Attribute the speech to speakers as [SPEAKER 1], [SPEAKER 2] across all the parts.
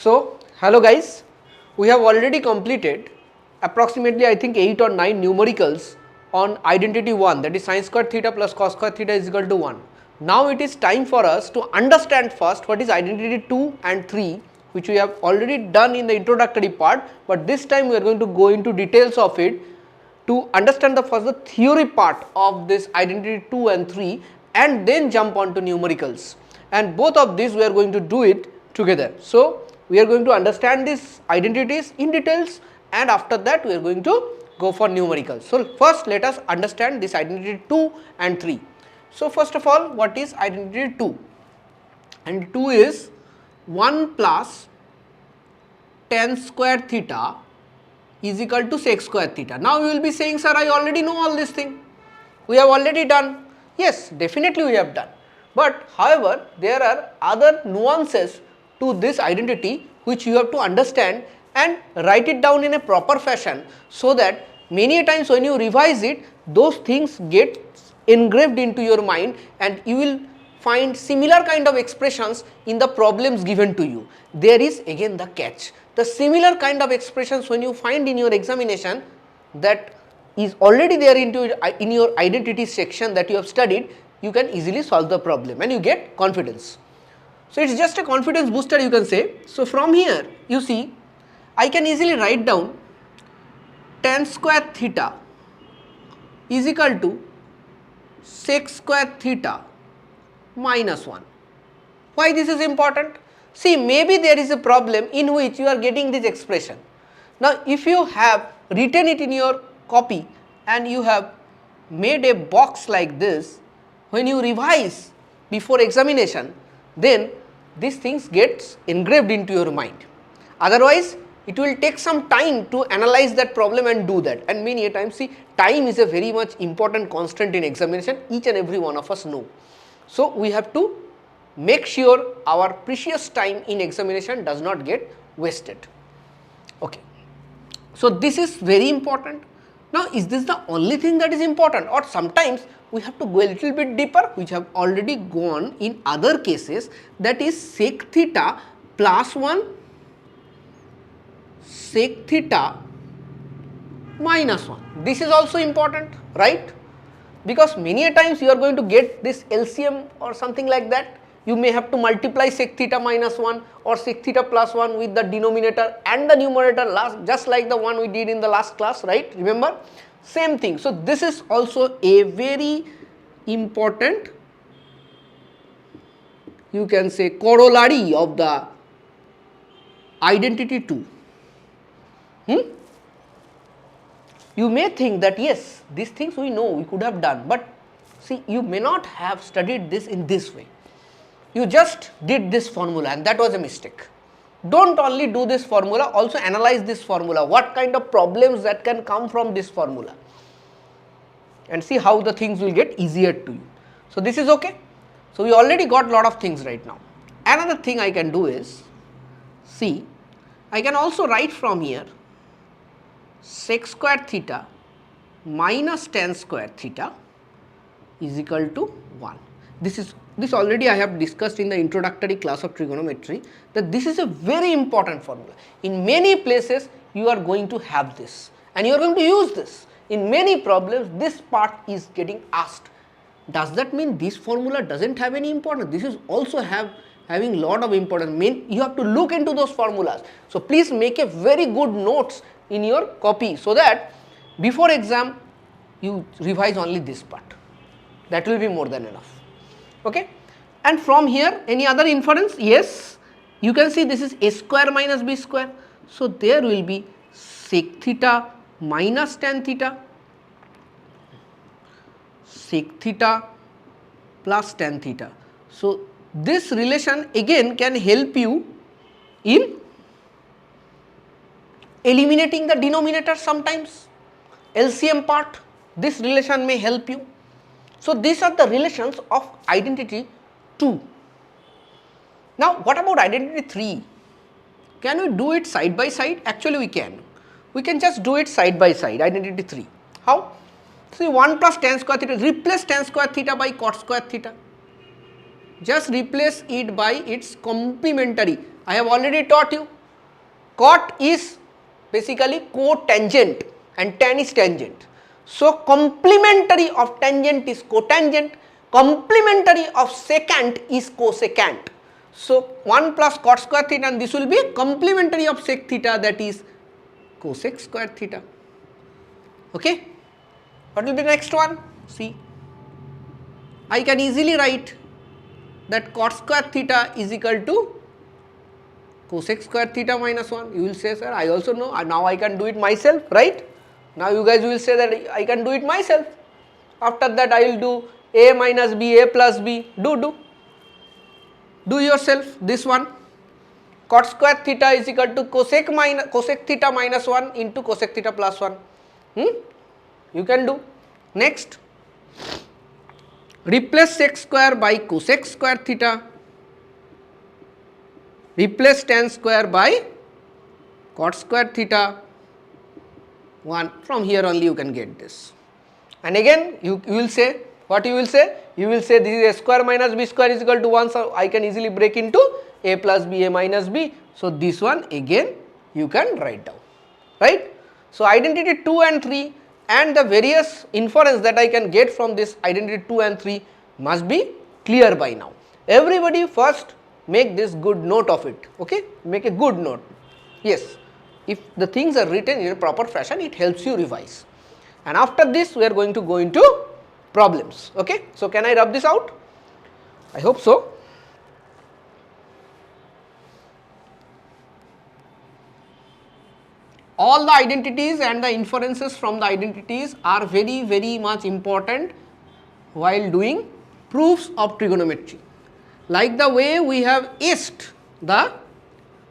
[SPEAKER 1] So, hello guys, we have already completed approximately I think 8 or 9 numericals on identity 1, that is sin square theta plus cos square theta is equal to 1. Now it is time for us to understand first what is identity 2 and 3, which we have already done in the introductory part, but this time we are going to go into details of it to understand the first the theory part of this identity 2 and 3 and then jump on to numericals, and both of these we are going to do it together. So, we are going to understand these identities in details and after that we are going to go for numericals. So, first let us understand this identity 2 and 3. So, first of all, what is identity 2? And 2 is 1 plus tan square theta is equal to sec square theta. Now, you will be saying, sir, I already know all this thing, we have already done. Yes, definitely we have done, but however, there are other nuances to this identity which you have to understand and write it down in a proper fashion, so that many times when you revise it, those things get engraved into your mind and you will find similar kind of expressions in the problems given to you. There is again the catch. The similar kind of expressions when you find in your examination that is already there in your identity section that you have studied, you can easily solve the problem and you get confidence. So, it is just a confidence booster, you can say. So, from here you see I can easily write down tan square theta is equal to sec square theta minus 1. Why this is important? See, maybe there is a problem in which you are getting this expression. Now, if you have written it in your copy and you have made a box like this, when you revise before examination, then these things gets engraved into your mind. Otherwise, it will take some time to analyze that problem and do that, and many a time, see, time is a very much important constant in examination, each and every one of us know. So, we have to make sure our precious time in examination does not get wasted. Okay. So, this is very important. Now, is this the only thing that is important, or sometimes we have to go a little bit deeper, which have already gone in other cases, that is sec theta plus 1 sec theta minus 1. This is also important, right? Because many a times you are going to get this LCM or something like that. You may have to multiply sec theta minus 1 or sec theta plus 1 with the denominator and the numerator, just like the one we did in the last class, right? Remember? Same thing. So, this is also a very important, you can say, corollary of the identity 2. You may think that yes, these things we know we could have done, but see, you may not have studied this in this way. You just did this formula and that was a mistake. Do not only do this formula, also analyze this formula, what kind of problems that can come from this formula, and see how the things will get easier to you. So, this is okay. So, we already got lot of things right now. Another thing I can do is, see, I can also write from here sec square theta minus tan square theta is equal to 1. This already I have discussed in the introductory class of trigonometry, that this is a very important formula. In many places you are going to have this and you are going to use this. In many problems this part is getting asked. Does that mean this formula does not have any importance? This is also having lot of importance. You have to look into those formulas. So, please make a very good notes in your copy, so that before exam you revise only this part. That will be more than enough. Okay. And from here, any other inference? Yes, you can see this is a square minus b square. So, there will be sec theta minus tan theta, sec theta plus tan theta. So, this relation again can help you in eliminating the denominator sometimes, LCM part, this relation may help you. So, these are the relations of identity 2. Now, what about identity 3? Can we do it side by side? Actually, we can. We can just do it side by side, identity 3. How? See, 1 plus tan square theta, replace tan square theta by cot square theta. Just replace it by its complementary. I have already taught you. Cot is basically cotangent and tan is tangent. So, complementary of tangent is cotangent, complementary of secant is cosecant. So, 1 plus cot square theta and this will be complementary of sec theta, that is cosec square theta. Okay. What will be the next one? See, I can easily write that cot square theta is equal to cosec square theta minus 1. You will say, sir, I also know, now I can do it myself, right? Now you guys will say that I can do it myself. After that I will do a minus b, a plus b, do yourself this one. Cot square theta is equal to cosec theta minus 1 into cosec theta plus 1. You can do. Next, replace sec square by cosec square theta, replace tan square by cot square theta 1. From here only you can get this. And again you will say, what you will say? You will say this is a square minus b square is equal to 1, so I can easily break into a plus b, a minus b. So, this one again you can write down, right. So, identity 2 and 3 and the various inference that I can get from this identity 2 and 3 must be clear by now. Everybody first make this good note of it, okay, make a good note. Yes, if the things are written in a proper fashion, it helps you revise. And after this we are going to go into problems, okay. So, can I rub this out? I hope so. All the identities and the inferences from the identities are very much important while doing proofs of trigonometry. Like the way we have aced the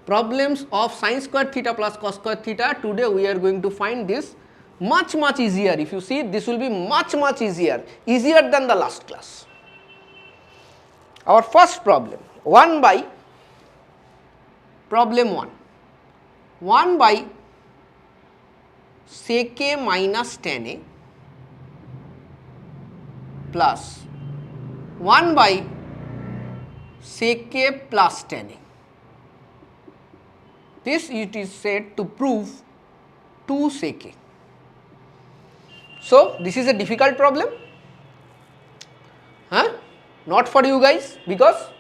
[SPEAKER 1] problems of sin square theta plus cos square theta, today we are going to find this much easier. If you see, this will be much easier than the last class. Our first problem, 1 by problem 1 by sec a minus tan a plus 1 by sec a plus tan a. This it is said to prove 2 sec a. So, this is a difficult problem, not for you guys, because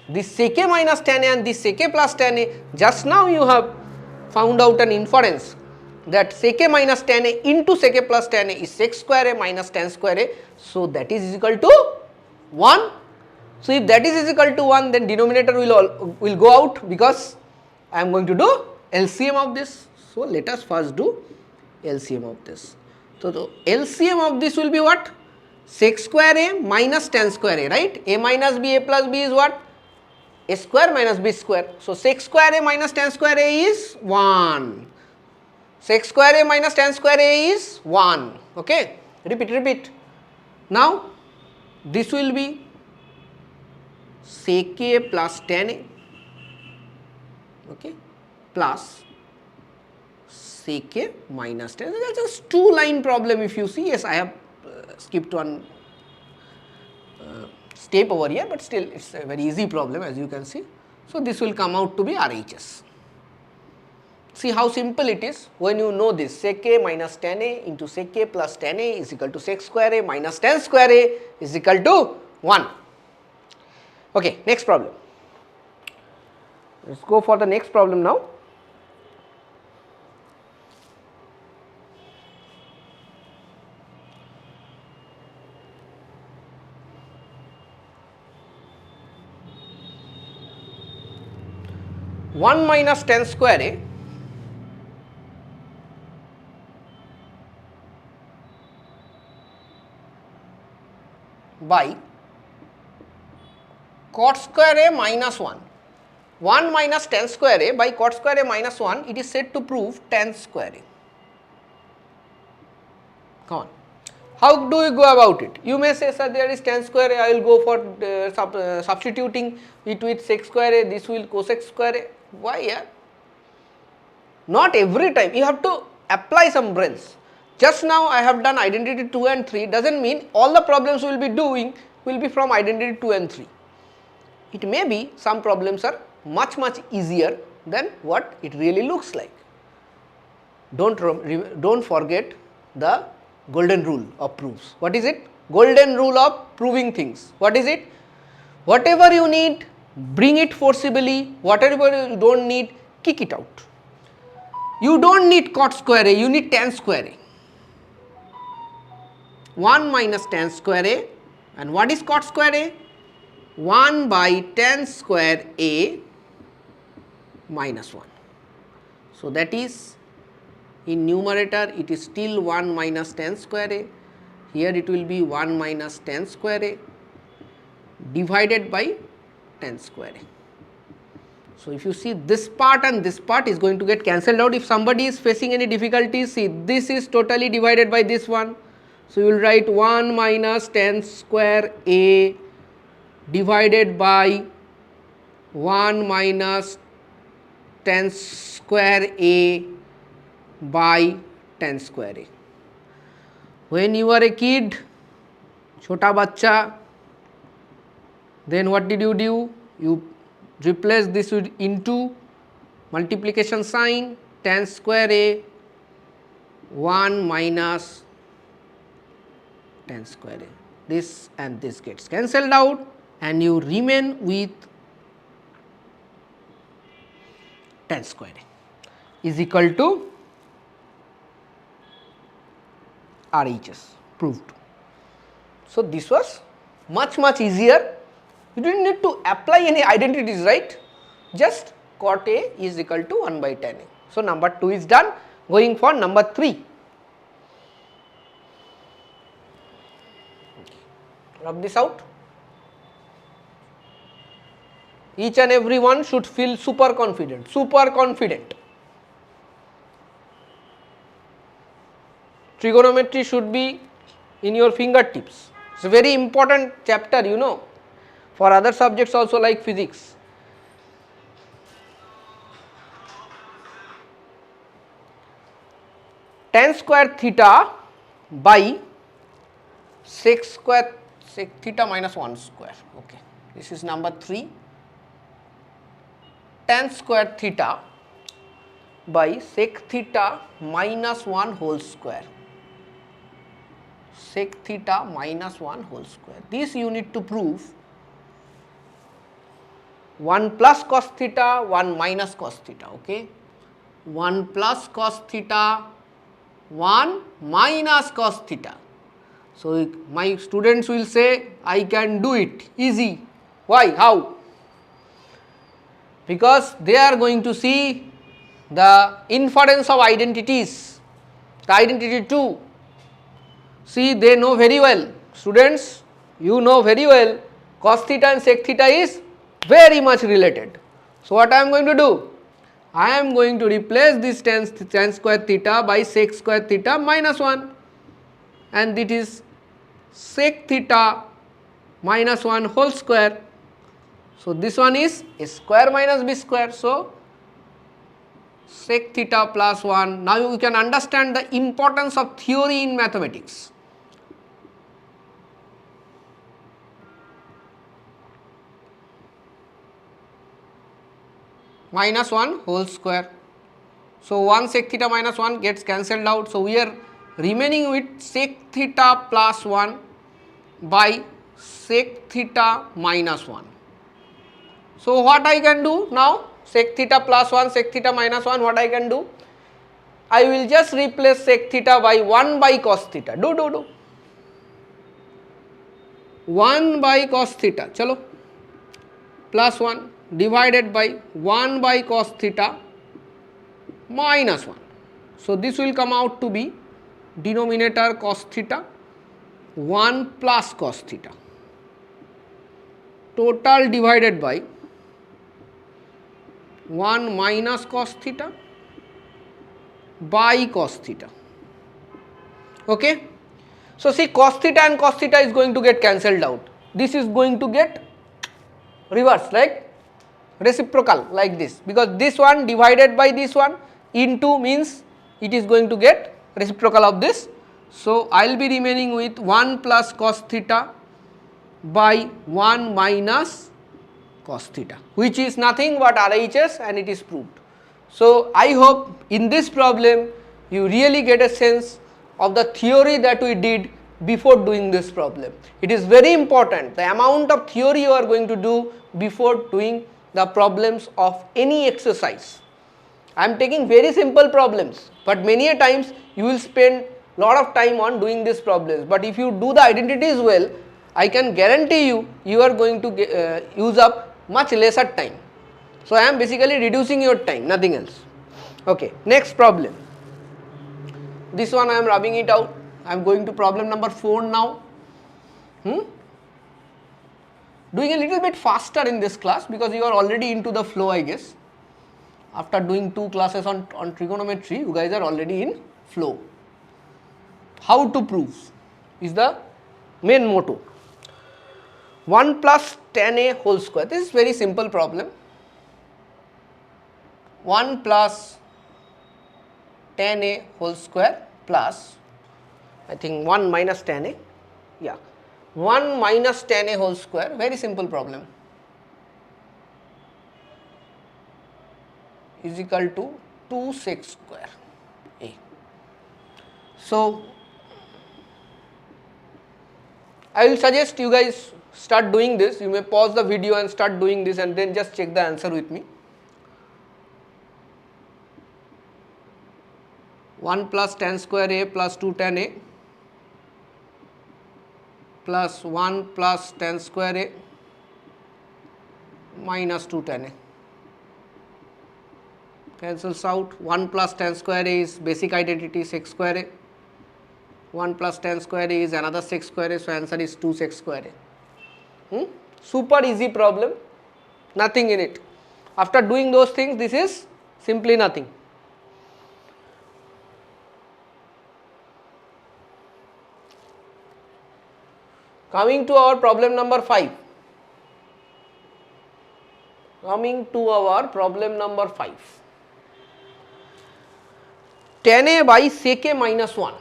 [SPEAKER 1] this sec a minus tan a and this sec a plus tan a, just now you have found out an inference that sec a minus tan a into sec a plus tan a is sec square a minus tan square a. So, that is equal to 1. So, if that is equal to 1, then denominator will go out, because I am going to do LCM of this. So, let us first do LCM of this. So, the LCM of this will be what? Sec square a minus tan square a, right? A minus b, a plus b is what? A square minus b square. So, sec square a minus tan square a is 1. Sec square a minus tan square a is 1. Okay. Repeat. Now, this will be sec a plus tan a, okay, plus sec a minus tan. That is just 2-line problem if you see. Yes, I have skipped one step over here, but still it is a very easy problem, as you can see. So, this will come out to be RHS. See how simple it is when you know this, sec a minus tan a into sec a plus tan a is equal to sec square a minus tan square a is equal to 1. Okay, next problem. Let us go for the next problem now. One minus tan square a by cot square a minus 1. 1 minus tan square a by cot square a minus 1, it is said to prove tan square a. Come on. How do you go about it? You may say, sir, there is tan square a, I will go for substituting it with sec square a, this will cosec square a. Why? Yeah? Not every time, you have to apply some brains. Just now I have done identity 2 and 3, does not mean all the problems we will be doing will be from identity 2 and 3. It may be some problems are much easier than what it really looks like. Don't forget the golden rule of proofs. What is it? Golden rule of proving things. What is it? Whatever you need, bring it forcibly. Whatever you don't need, kick it out. You don't need cot square A, you need tan square A. 1 minus tan square A, and what is cot square A? 1 by tan square A minus 1. So, that is in numerator it is still 1 minus tan square A, here it will be 1 minus tan square A divided by tan square A. So, if you see this part and this part is going to get cancelled out. If somebody is facing any difficulties, see this is totally divided by this one. So, you will write 1 minus tan square A divided by 1 minus tan square A by tan square A. When you are a kid, chota bachcha, then what did you do? You replace this with into multiplication sign, tan square A 1 minus tan square A. This and this gets cancelled out and you remain with tan square A is equal to RHS, proved. So, this was much easier. You did not need to apply any identities, right? Just cot A is equal to 1 by tan A. So, number 2 is done. Going for number 3. Rub this out. Each and every one should feel super confident, Trigonometry should be in your fingertips. It is a very important chapter, you know, for other subjects also like physics. Tan square theta by sec square sec theta minus 1 square. Okay, this is number 3. Tan square theta by sec theta minus 1 whole square. Sec theta minus 1 whole square. This you need to prove 1 plus cos theta, 1 minus cos theta. Okay, 1 plus cos theta, 1 minus cos theta. So, my students will say I can do it easy. Why? How? Because they are going to see the inference of identities, the identity 2. See, they know very well, students, you know very well cos theta and sec theta is very much related. So, what I am going to do? I am going to replace this tan square theta by sec square theta minus 1 and it is sec theta minus 1 whole square. So, this one is a square minus b square. So, sec theta plus 1. Now, you can understand the importance of theory in mathematics. Minus 1 whole square. So, 1 sec theta minus 1 gets cancelled out. So, we are remaining with sec theta plus 1 by sec theta minus 1. So, what I can do now? Sec theta plus 1, sec theta minus 1, what I can do? I will just replace sec theta by 1 by cos theta. Do. 1 by cos theta, chalo, plus 1 divided by 1 by cos theta minus 1. So, this will come out to be denominator cos theta 1 plus cos theta total divided by 1 minus cos theta by cos theta. Okay. So, see, cos theta and cos theta is going to get cancelled out. This is going to get reversed, like reciprocal like this, because this one divided by this one into means it is going to get reciprocal of this. So, I will be remaining with 1 plus cos theta by 1 minus cos theta, which is nothing but RHS, and it is proved. So, I hope in this problem you really get a sense of the theory that we did before doing this problem. It is very important, the amount of theory you are going to do before doing the problems of any exercise. I am taking very simple problems, but many a times you will spend lot of time on doing these problems, but if you do the identities well, I can guarantee you, you are going to use up much lesser time. So, I am basically reducing your time, nothing else. Okay, next problem. This one I am rubbing it out. I am going to problem number 4 now. Doing a little bit faster in this class because you are already into the flow, I guess. After doing 2 classes on trigonometry, you guys are already in flow. How to prove is the main motto. 1 plus tan A whole square. This is very simple problem. 1 plus tan A whole square plus, I think 1 minus tan A, yeah, 1 minus tan A whole square, very simple problem, is equal to 2 sec square A. So, I will suggest you guys start doing this. You may pause the video and start doing this and then just check the answer with me. 1 plus tan square A plus 2 tan A plus 1 plus tan square A minus 2 tan A. Cancels out. 1 plus tan square A is basic identity sec square A. 1 plus tan square A is another sec square A, so answer is 2 sec square A. Super easy problem, nothing in it. After doing those things, this is simply nothing. Coming to our problem number 5. Tan A by sec A minus 1.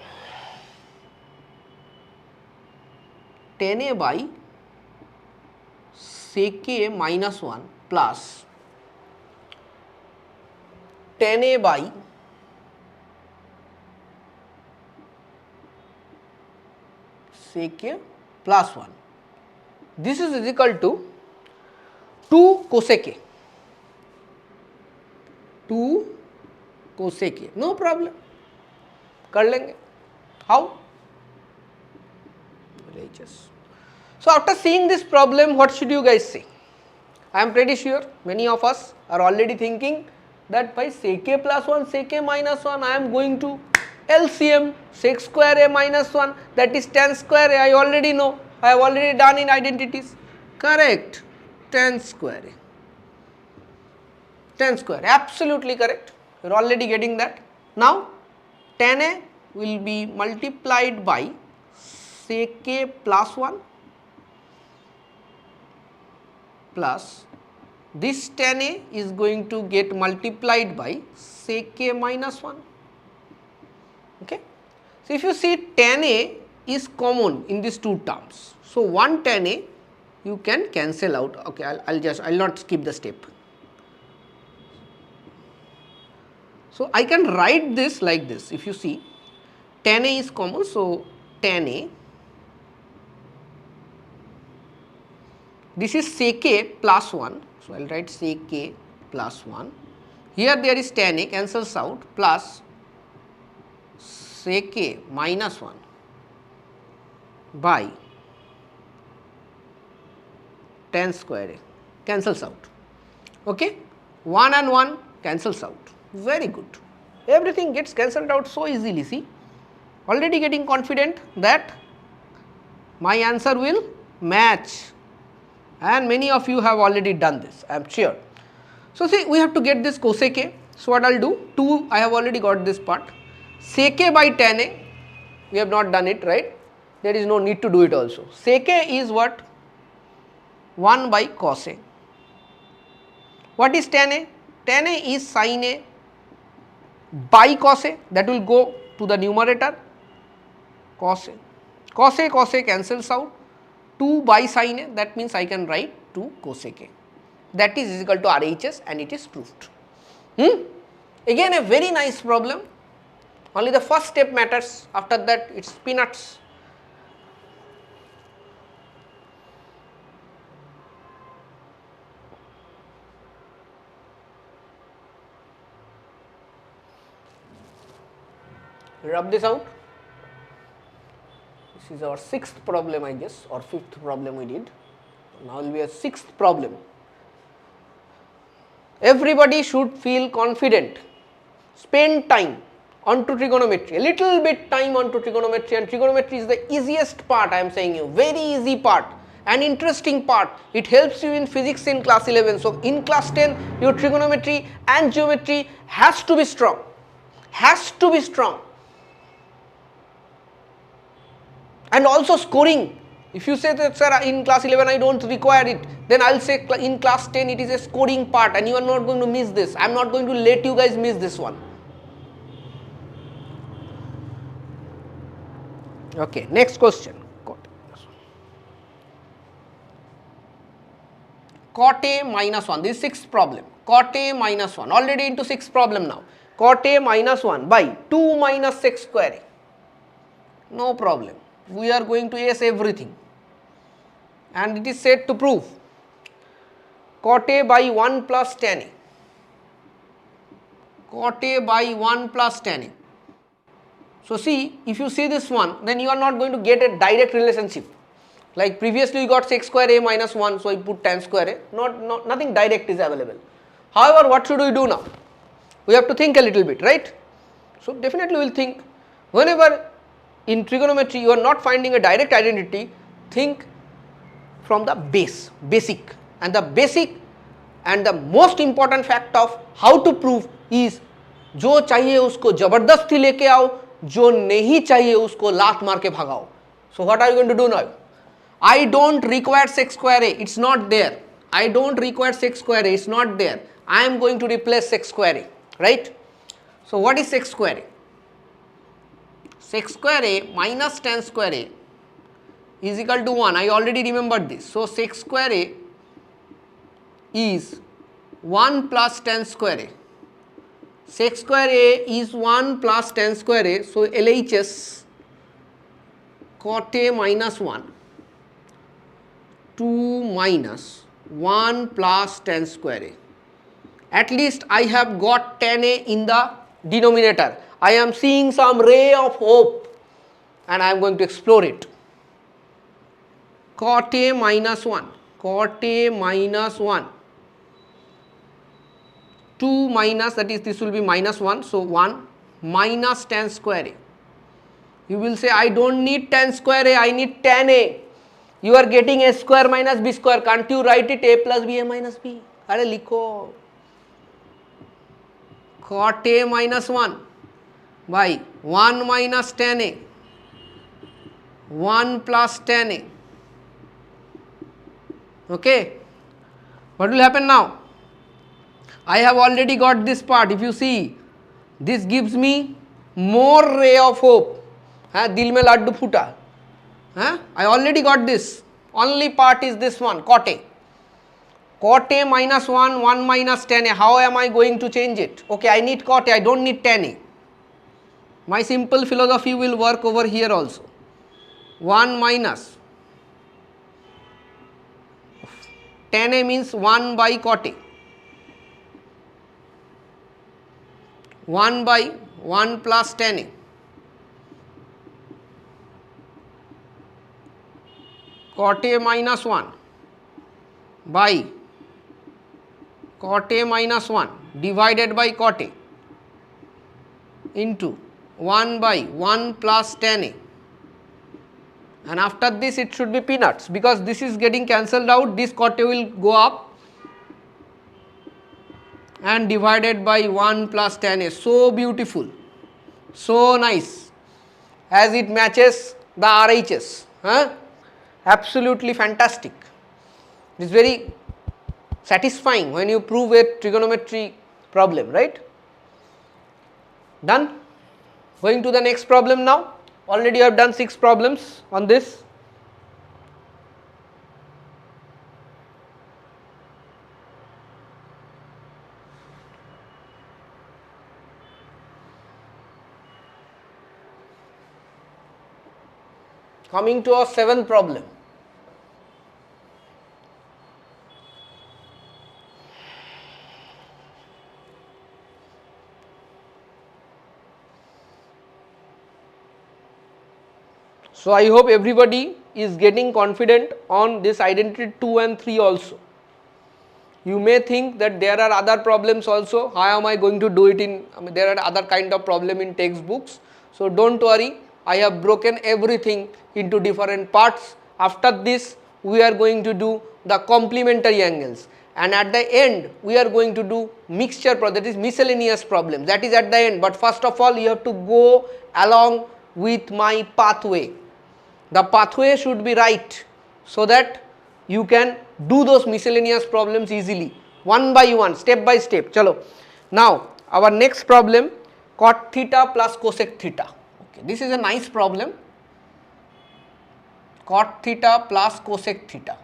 [SPEAKER 1] Tan A by sec A minus 1 plus tan A by sec A plus 1. This is equal to 2 cosec A. 2 cosec A. No problem. कर लेंगे. How? So, after seeing this problem, what should you guys say? I am pretty sure many of us are already thinking that by sec A plus 1, sec A minus 1, I am going to LCM sec square A minus 1, that is tan square A. I already know, I have already done in identities. Correct, tan square A. Tan square, absolutely correct. You are already getting that. Now, tan A will be multiplied by sec A plus 1 plus this tan A is going to get multiplied by sec A minus 1. Okay. So, if you see tan A is common in these two terms. So, 1 tan A you can cancel out. Okay, I'll not skip the step. So, I can write this like this. If you see tan A is common, so tan A, this is sec A plus 1. So, I will write sec A plus 1. Here there is tan A, cancels out, plus sec A minus 1 by tan square A, cancels out. Okay, 1 and 1 cancels out. Very good. Everything gets cancelled out so easily. See, already getting confident that my answer will match, and many of you have already done this, I am sure. So, see, we have to get this cosec A. So, what I will do? 2, I have already got this part. Sec A by tan A, we have not done it, right? There is no need to do it also. Sec A is what? 1 by cos A. What is tan A? Tan A is sin A by cos A, that will go to the numerator, cos A. Cos A cancels out, 2 by sin A, that means I can write 2 cosec A. that is equal to RHS, and it is proved. Again a very nice problem, only the first step matters, after that it is peanuts. Rub this out. This is our sixth problem, I guess, or fifth problem we did. Now will be a sixth problem. Everybody should feel confident. Spend time onto trigonometry, a little bit time onto trigonometry, and trigonometry is the easiest part, I am saying you, very easy part, an interesting part. It helps you in physics in class 11. So in class 10 your trigonometry and geometry has to be strong, has to be strong. And also scoring. If you say that, sir, in class 11 I don't require it, then I will say in class 10 it is a scoring part, and you are not going to miss this. I am not going to let you guys miss this one. Okay, next question. Cot A minus 1, this is sixth problem. Cot A minus 1, already into sixth problem now. Cot A minus 1 by 2 minus sec square A. No problem. We are going to ace everything, and it is said to prove cot A by 1 plus tan A, cot A by 1 plus tan A. So see, if you see this one, then you are not going to get a direct relationship. Like previously you got sec square A minus 1, so you put tan square A, nothing direct is available. However, what should we do now? We have to think a little bit, right? So definitely we will think. Whenever in trigonometry you are not finding a direct identity, think from the basic, and the basic and the most important fact of how to prove is जो चाहिए उसको जबरदस्ती लेके आओ, जो नहीं चाहिए उसको लात मार के भगाओ. So what are you going to do now? I don't require sec square A, it's not there. I don't require sec square A, it's not there. I am going to replace sec square A, right? So what is sec square A? Sec square A minus tan square A is equal to 1. I already remembered this. So sec square A is 1 plus tan square A. Sec square A is 1 plus tan square A. So LHS cot A minus 1, 2 minus 1 plus tan square A. At least I have got tan A in the denominator. I am seeing some ray of hope, and I am going to explore it. Cot A minus 1, cot A minus 1, 2 minus, that is this will be minus 1, so 1 minus tan square A. You will say I don't need tan square A, I need tan A. You are getting A square minus B square, can't you write it A plus B A minus B? Arey likho. Cot A minus 1 by 1 minus tan A, 1 plus tan A. Okay, what will happen now? I have already got this part. If you see, this gives me more ray of hope. Dil mein laddu phuta. I already got this. Only part is this one, cot A. Cot A minus 1, 1 minus tan A. How am I going to change it? Okay, I need cot A, I don't need tan A. My simple philosophy will work over here also. 1 minus tan A means 1 by cot A. 1 by 1 plus tan A. Cot A minus 1 by cot A minus 1 divided by cot A into 1 by 1 plus tan A, and after this it should be peanuts, because this is getting cancelled out, this cot A will go up and divided by 1 plus tan A. So beautiful, so nice, as it matches the RHS. Absolutely fantastic. It is very satisfying when you prove a trigonometry problem, right? Done? Going to the next problem now. Already I have done 6 problems on this. Coming to our seventh problem. So I hope everybody is getting confident on this identity 2 and 3 also. You may think that there are other problems also, how am I going to do it in, there are other kind of problem in textbooks. So don't worry, I have broken everything into different parts. After this we are going to do the complementary angles, and at the end we are going to do mixture problem, that is miscellaneous problem, that is at the end. But first of all you have to go along with my pathway. The pathway should be right so that you can do those miscellaneous problems easily, one by one, step by step. Chalo. Now our next problem, cot theta plus cosec theta. Okay, this is a nice problem. Cot theta plus cosec theta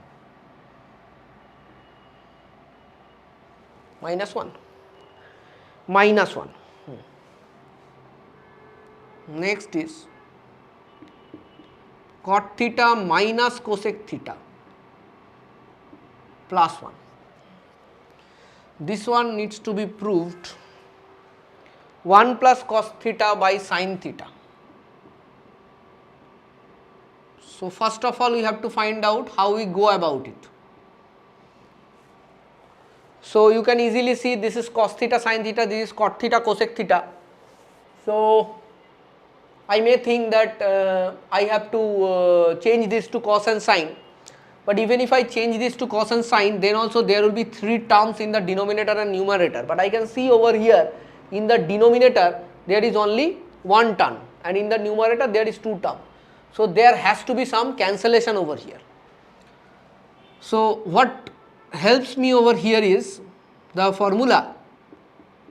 [SPEAKER 1] minus 1. Next is cot theta minus cosec theta plus 1. This one needs to be proved 1 plus cos theta by sin theta. So first of all we have to find out how we go about it. So you can easily see this is cos theta sin theta, this is cot theta cosec theta. So I may think that I have to change this to cos and sin, but even if I change this to cos and sin, then also there will be 3 terms in the denominator and numerator. But I can see over here in the denominator there is only 1 term and in the numerator there is 2 terms. So there has to be some cancellation over here. So what helps me over here is the formula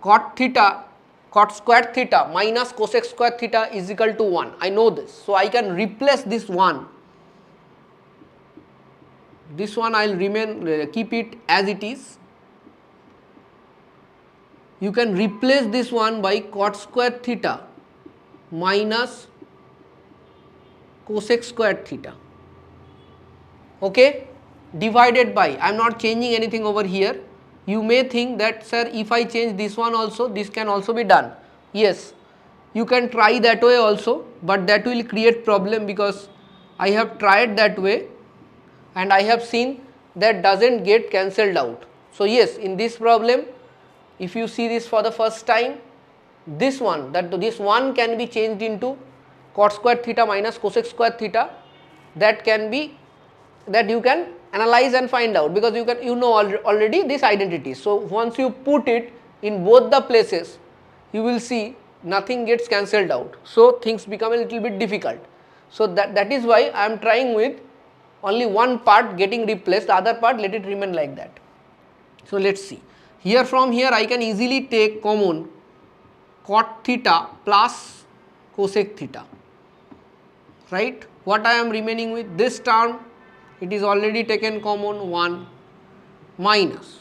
[SPEAKER 1] cot square theta minus cosec square theta is equal to 1. I know this. So I can replace this 1. This one I will keep it as it is. You can replace this one by cot square theta minus cosec square theta. Okay, divided by, I am not changing anything over here. You may think that sir, if I change this one also, this can also be done. Yes, you can try that way also, but that will create problem because I have tried that way and I have seen that doesn't get cancelled out. So yes, in this problem, if you see this for the first time, this one can be changed into cot square theta minus cosec square theta. That can be, that you can analyze and find out because you know already this identity. So once you put it in both the places, you will see nothing gets cancelled out. So things become a little bit difficult. So that is why I am trying with only one part getting replaced, the other part let it remain like that. So let us see. Here from here I can easily take common cot theta plus cosec theta, right. What I am remaining with this term, it is already taken common 1 minus.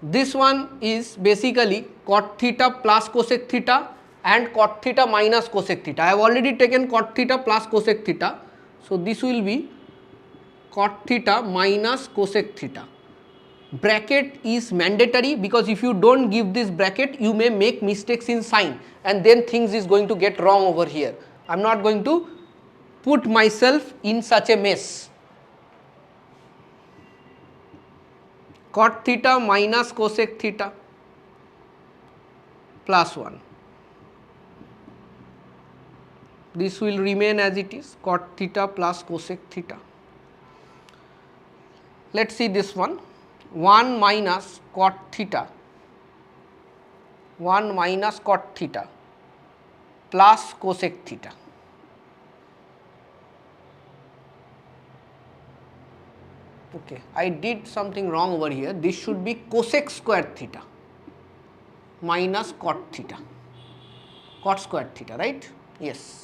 [SPEAKER 1] This one is basically cot theta plus cosec theta and cot theta minus cosec theta. I have already taken cot theta plus cosec theta. So this will be cot theta minus cosec theta. Bracket is mandatory because if you don't give this bracket, you may make mistakes in sign and then things is going to get wrong over here. I am not going to put myself in such a mess. Cot theta minus cosec theta plus 1. This will remain as it is, cot theta plus cosec theta. Let us see this one, 1 minus cot theta, 1 minus cot theta plus cosec theta. Okay, I did something wrong over here. This should be cosec square theta minus cot theta, cot square theta, right? Yes.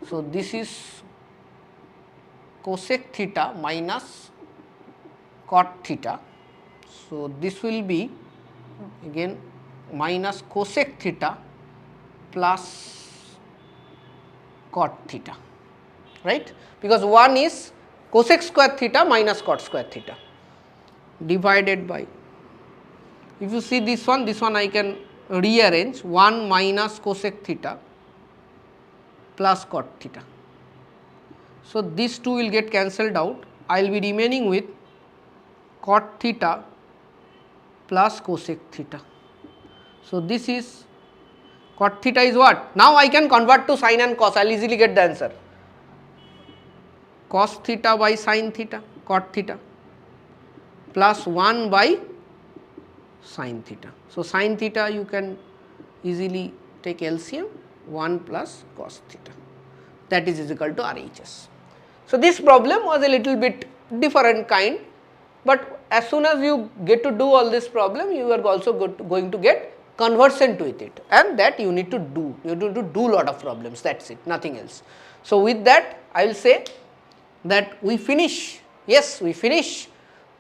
[SPEAKER 1] So this is cosec theta minus cot theta. So this will be again minus cosec theta plus cot theta. right, because 1 is cosec square theta minus cot square theta divided by, if you see this one I can rearrange 1 minus cosec theta plus cot theta. So, these two will get cancelled out, I will be remaining with cot theta plus cosec theta. So, this is cot theta is what? Now, I can convert to sin and cos, I will easily get the answer. Cos theta by sin theta, cot theta plus 1 by sin theta. So, sin theta you can easily take LCM, 1 plus cos theta, that is equal to RHS. So, this problem was a little bit different kind, but as soon as you get to do all this problem, you are also going to get conversant with it, and that you need to do, you need to do lot of problems, that is it, nothing else. So, with that I will say that we finish, yes, we finish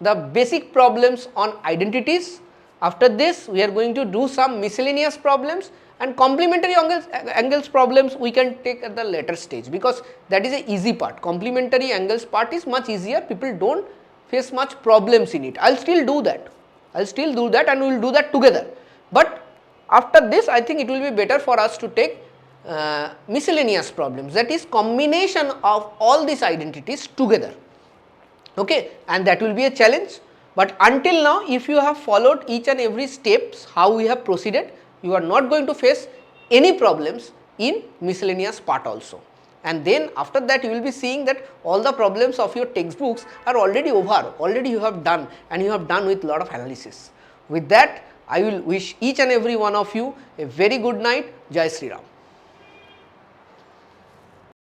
[SPEAKER 1] the basic problems on identities. After this we are going to do some miscellaneous problems, and complementary angles problems we can take at the later stage, because that is a easy part. Complementary angles part is much easier, people do not face much problems in it. I will still do that, and we will do that together, but after this I think it will be better for us to take miscellaneous problems, that is combination of all these identities together, okay, and that will be a challenge. But until now, if you have followed each and every steps how we have proceeded, you are not going to face any problems in miscellaneous part also. And then after that you will be seeing that all the problems of your textbooks are already over, already you have done, and you have done with lot of analysis. With that I will wish each and every one of you a very good night. Jai Sri Ram.